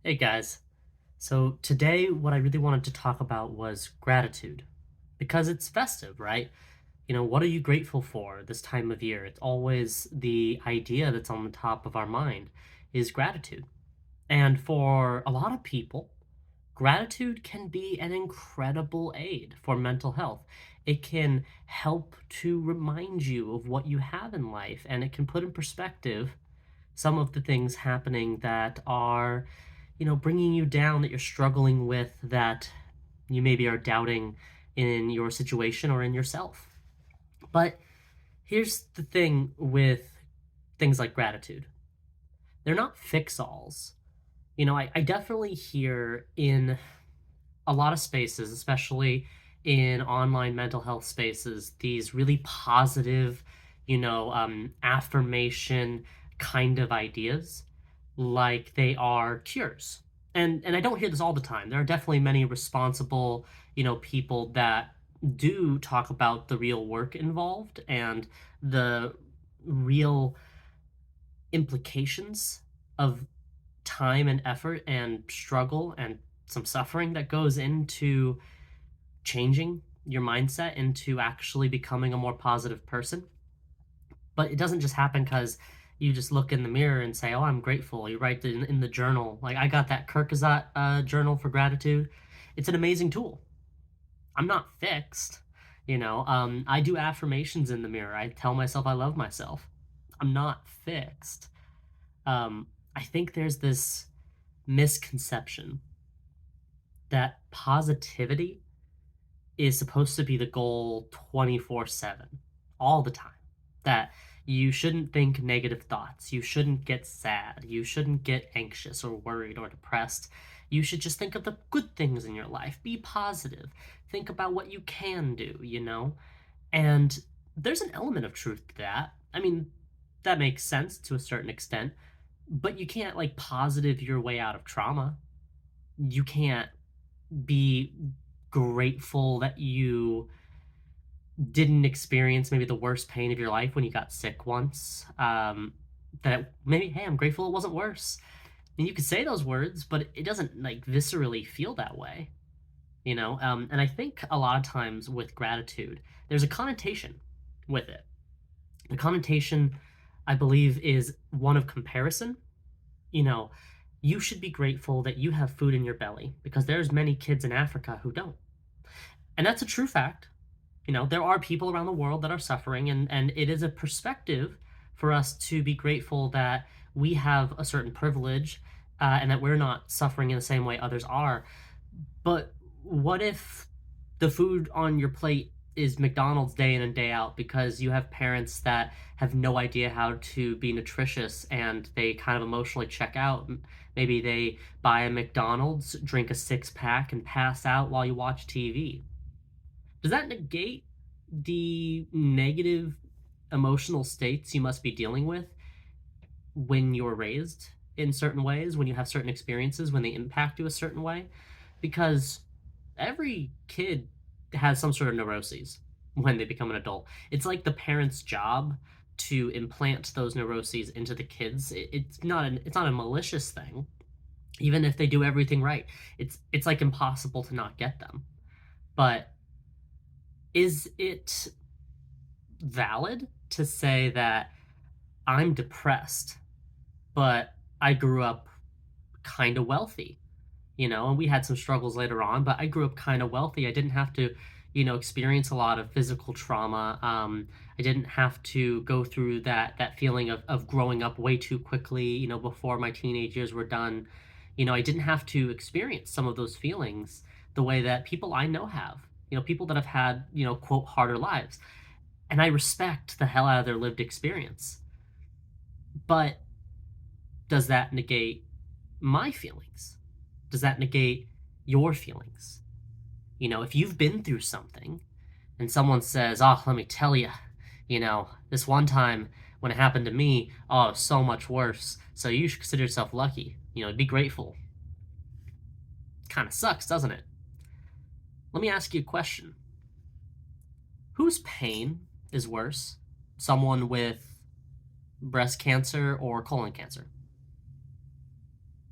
Hey guys. So today what I really wanted to talk about was gratitude. Because it's festive, right? What are you grateful for this time of year? It's always the idea that's on the top of our mind is gratitude. And for a lot of people, gratitude can be an incredible aid for mental health. It can help to remind you of what you have in life, and it can put in perspective some of the things happening that are, bringing you down, that you're struggling with, that you maybe are doubting in your situation or in yourself. But here's the thing with things like gratitude, they're not fix alls. I definitely hear in a lot of spaces, especially in online mental health spaces, these really positive, affirmation kind of ideas, like they are cures. And I don't hear this all the time. There are definitely many responsible, people that do talk about the real work involved and the real implications of time and effort and struggle and some suffering that goes into changing your mindset into actually becoming a more positive person. But it doesn't just happen because you just look in the mirror and say, "Oh, I'm grateful." You write in the journal. Like I got that Kirkazat journal for gratitude. It's an amazing tool. I'm not fixed. I do affirmations in the mirror. I tell myself I love myself. I'm not fixed. I think there's this misconception that positivity is supposed to be the goal 24/7, all the time. That you shouldn't think negative thoughts. You shouldn't get sad. You shouldn't get anxious or worried or depressed. You should just think of the good things in your life. Be positive. Think about what you can do. And there's an element of truth to that. I mean, that makes sense to a certain extent, but you can't like positive your way out of trauma. You can't be grateful that you didn't experience maybe the worst pain of your life when you got sick once. That maybe, hey, I'm grateful it wasn't worse. And you could say those words, but it doesn't like viscerally feel that way. And I think a lot of times with gratitude, there's a connotation with it. The connotation, I believe, is one of comparison. You know, you should be grateful that you have food in your belly because there's many kids in Africa who don't. And that's a true fact. There are people around the world that are suffering, and it is a perspective for us to be grateful that we have a certain privilege, and that we're not suffering in the same way others are. But what if the food on your plate is McDonald's day in and day out because you have parents that have no idea how to be nutritious and they kind of emotionally check out? Maybe they buy a McDonald's, drink a six pack, and pass out while you watch TV. Does that negate the negative emotional states you must be dealing with when you're raised in certain ways, when you have certain experiences, when they impact you a certain way? Because every kid has some sort of neuroses when they become an adult. It's like the parent's job to implant those neuroses into the kids. It's not a malicious thing. Even if they do everything right, it's like impossible to not get them. But is it valid to say that I'm depressed, but I grew up kind of wealthy, and we had some struggles later on, but I grew up kind of wealthy. I didn't have to, experience a lot of physical trauma. I didn't have to go through that feeling of growing up way too quickly, before my teenage years were done. I didn't have to experience some of those feelings the way that people I know have. People that have had, quote, harder lives. And I respect the hell out of their lived experience. But does that negate my feelings? Does that negate your feelings? If you've been through something and someone says, "Oh, let me tell you, this one time when it happened to me, oh, it was so much worse. So you should consider yourself lucky. Be grateful." Kind of sucks, doesn't it? Let me ask you a question. Whose pain is worse? Someone with breast cancer or colon cancer?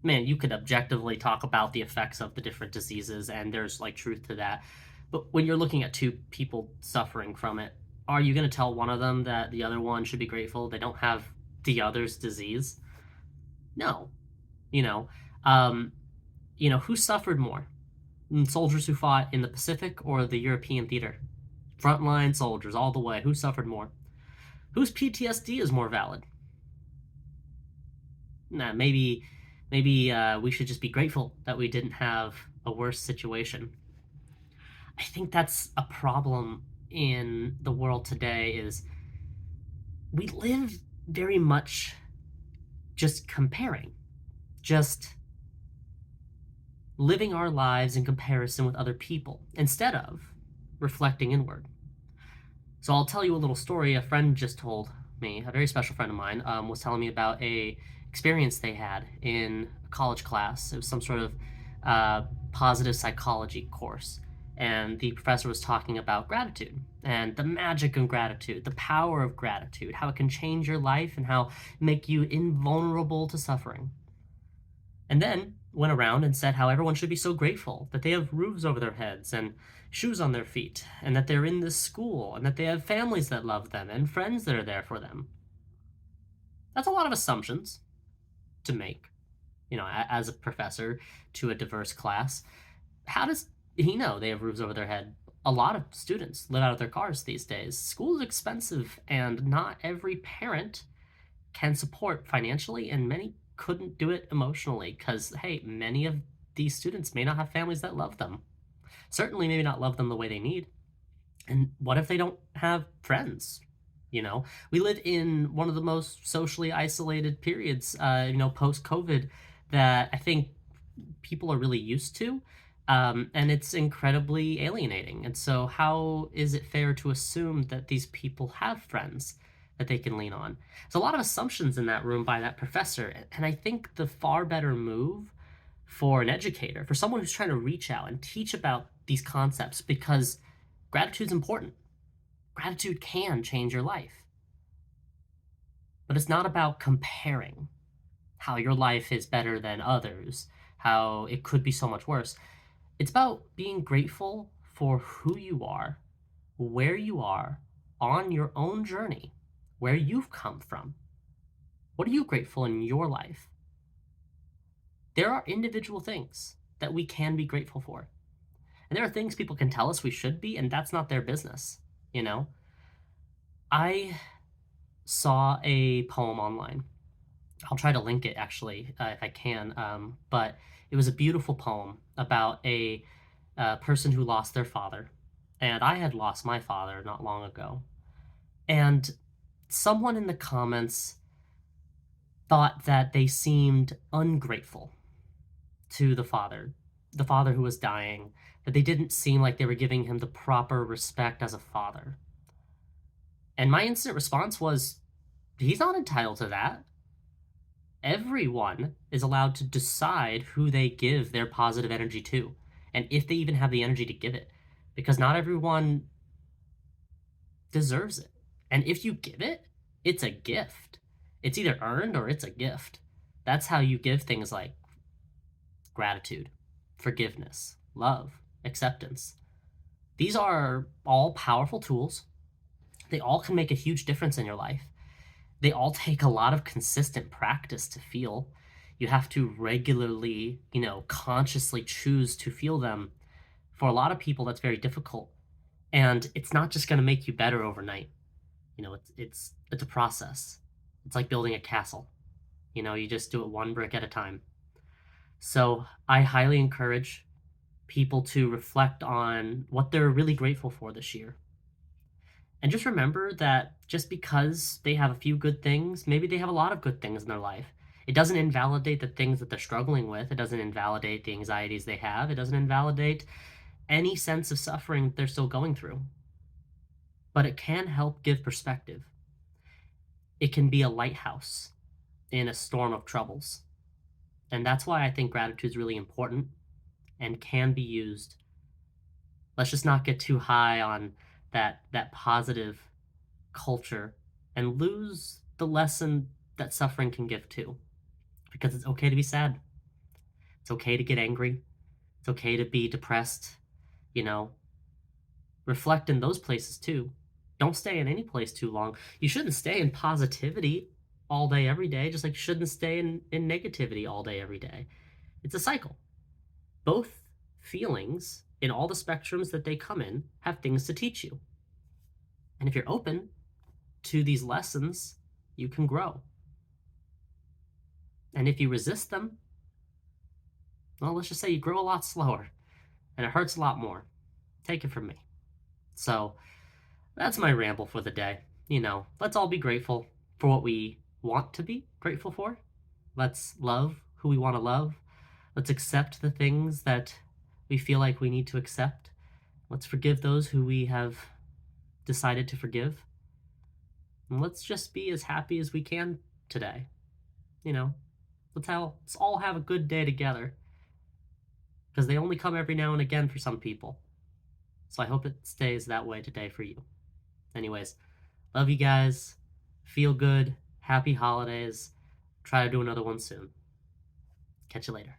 man, you could objectively talk about the effects of the different diseases, and there's like truth to that. But when you're looking at two people suffering from it, are you going to tell one of them that the other one should be grateful they don't have the other's disease? No. You know, um, who suffered more? Soldiers who fought in the Pacific or the European theater? Frontline soldiers all the way. Who suffered more? Whose PTSD is more valid? Nah, maybe we should just be grateful that we didn't have a worse situation. I think that's a problem in the world today is we live very much just comparing, just living our lives in comparison with other people instead of reflecting inward. So I'll tell you a little story a friend just told me. A very special friend of mine was telling me about a experience they had in a college class. It was some sort of uh, positive psychology course, and the professor was talking about gratitude and the magic of gratitude, the power of gratitude, how it can change your life and how make you invulnerable to suffering. And then went around and said how everyone should be so grateful that they have roofs over their heads and shoes on their feet, and that they're in this school, and that they have families that love them and friends that are there for them. That's a lot of assumptions to make, as a professor to a diverse class. How does he know they have roofs over their head? A lot of students live out of their cars these days. School is expensive, and not every parent can support financially, and many couldn't do it emotionally because, hey, many of these students may not have families that love them. Certainly, maybe not love them the way they need. And what if they don't have friends? We live in one of the most socially isolated periods, post COVID, that I think people are really used to. And it's incredibly alienating. And so, how is it fair to assume that these people have friends that they can lean on? There's a lot of assumptions in that room by that professor. And I think the far better move for an educator, for someone who's trying to reach out and teach about these concepts, because gratitude's important. Gratitude can change your life. But it's not about comparing how your life is better than others, how it could be so much worse. It's about being grateful for who you are, where you are on your own journey, where you've come from. What are you grateful in your life? There are individual things that we can be grateful for. And there are things people can tell us we should be, and that's not their business, you know? I saw a poem online. I'll try to link it actually, if I can. But it was a beautiful poem about a person who lost their father. And I had lost my father not long ago. And someone in the comments thought that they seemed ungrateful to the father who was dying, that they didn't seem like they were giving him the proper respect as a father. And my instant response was, he's not entitled to that. Everyone is allowed to decide who they give their positive energy to, and if they even have the energy to give it, because not everyone deserves it. And if you give it, it's a gift. It's either earned or it's a gift. That's how you give things like gratitude, forgiveness, love, acceptance. These are all powerful tools. They all can make a huge difference in your life. They all take a lot of consistent practice to feel. You have to regularly, consciously choose to feel them. For a lot of people, that's very difficult. And it's not just going to make you better overnight. It's a process. It's like building a castle. You just do it one brick at a time. So I highly encourage people to reflect on what they're really grateful for this year. And just remember that just because they have a few good things, maybe they have a lot of good things in their life. It doesn't invalidate the things that they're struggling with. It doesn't invalidate the anxieties they have. It doesn't invalidate any sense of suffering they're still going through. But it can help give perspective. It can be a lighthouse in a storm of troubles. And that's why I think gratitude is really important and can be used. Let's just not get too high on that positive culture and lose the lesson that suffering can give too. Because it's okay to be sad. It's okay to get angry. It's okay to be depressed. You know, reflect in those places too. Don't stay in any place too long. You shouldn't stay in positivity all day, every day, just like you shouldn't stay in negativity all day, every day. It's a cycle. Both feelings, in all the spectrums that they come in, have things to teach you. And if you're open to these lessons, you can grow. And if you resist them, well, let's just say you grow a lot slower and it hurts a lot more. Take it from me. So that's my ramble for the day. Let's all be grateful for what we want to be grateful for. Let's love who we want to love. Let's accept the things that we feel like we need to accept. Let's forgive those who we have decided to forgive. And let's just be as happy as we can today. You know, let's all have a good day together, because they only come every now and again for some people. So I hope it stays that way today for you. Anyways, love you guys. Feel good. Happy holidays. Try to do another one soon. Catch you later.